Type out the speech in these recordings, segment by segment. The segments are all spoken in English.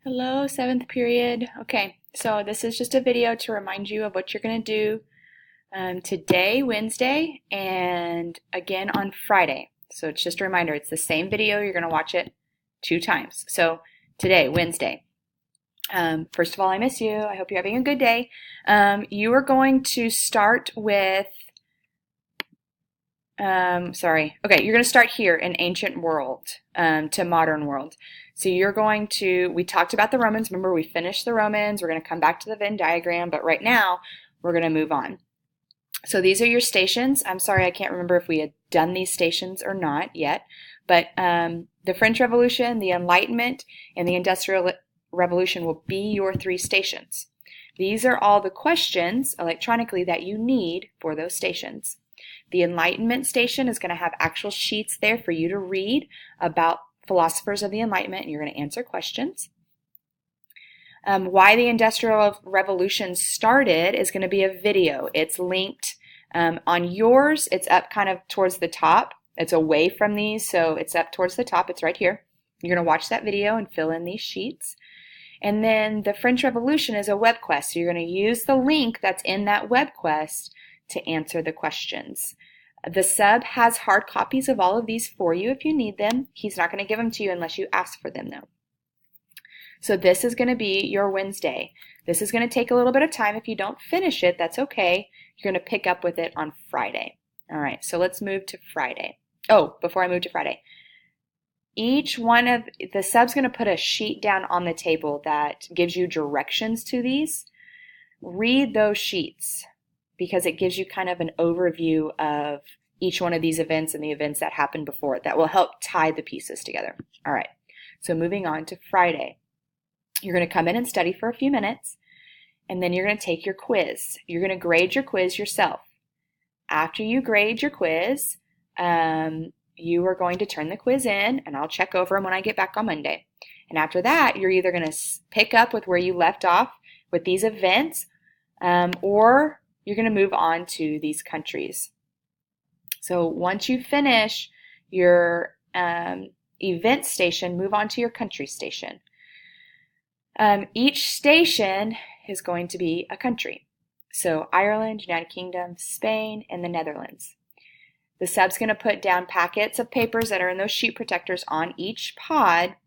Hello, seventh period. Okay, so this is just a video to remind you of what you're going to do today, Wednesday, and again on Friday. So it's just a reminder, it's the same video. You're going to watch it 2 times. So today, Wednesday. First of all, I miss you. I hope you're having a good day. You are going to start with, okay, you're going to start here in ancient world to modern world. So we talked about the Romans. Remember, we finished the Romans. We're going to come back to the Venn diagram, but right now we're going to move on. So these are your stations. I'm sorry, I can't remember if we had done these stations or not yet, but the French Revolution, the Enlightenment, and the Industrial Revolution will be your 3 stations. These are all the questions electronically that you need for those stations. The Enlightenment station is going to have actual sheets there for you to read about philosophers of the Enlightenment, and you're going to answer questions. Why the Industrial Revolution started is going to be a video. It's linked on yours. It's up kind of towards the top. It's away from these, so it's up towards the top. It's right here. You're going to watch that video and fill in these sheets. And then the French Revolution is a web quest. So you're going to use the link that's in that web quest to answer the questions. The sub has hard copies of all of these for you if you need them. He's not going to give them to you unless you ask for them, though. So this is going to be your Wednesday. This is going to take a little bit of time. If you don't finish it, that's okay. You're going to pick up with it on Friday. All right, so let's move to Friday. Oh, before I move to Friday, each one of the sub's going to put a sheet down on the table that gives you directions to these. Read those sheets because it gives you kind of an overview of each one of these events and the events that happened before it. That will help tie the pieces together. All right, so moving on to Friday. You're going to come in and study for a few minutes, and then you're going to take your quiz. You're going to grade your quiz yourself. After you grade your quiz, you are going to turn the quiz in, and I'll check over them when I get back on Monday. And after that, you're either going to pick up with where you left off with these events, or you're going to move on to these countries. So once you finish your event station, move on to your country station. Each station is going to be a country. So Ireland, United Kingdom, Spain, and the Netherlands. The sub's going to put down packets of papers that are in those sheet protectors on each pod,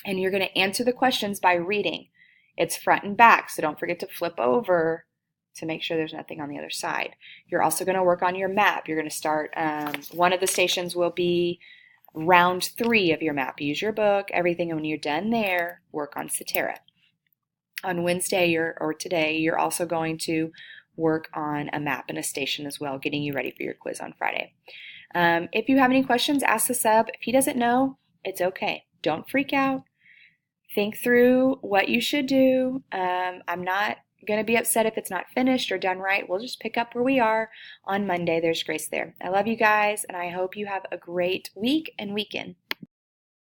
and you're going to answer the questions by reading. It's front and back, so don't forget to flip over to make sure there's nothing on the other side. You're also going to work on your map. You're going to start, one of the stations will be round 3 of your map. Use your book, everything, and when you're done there, work on Cetera. On Wednesday or today, you're also going to work on a map and a station as well, getting you ready for your quiz on Friday. If you have any questions, ask the sub. If he doesn't know, it's okay. Don't freak out. Think through what you should do. I'm not going to be upset if it's not finished or done right. We'll just pick up where we are on Monday. There's grace there. I love you guys, and I hope you have a great week and weekend.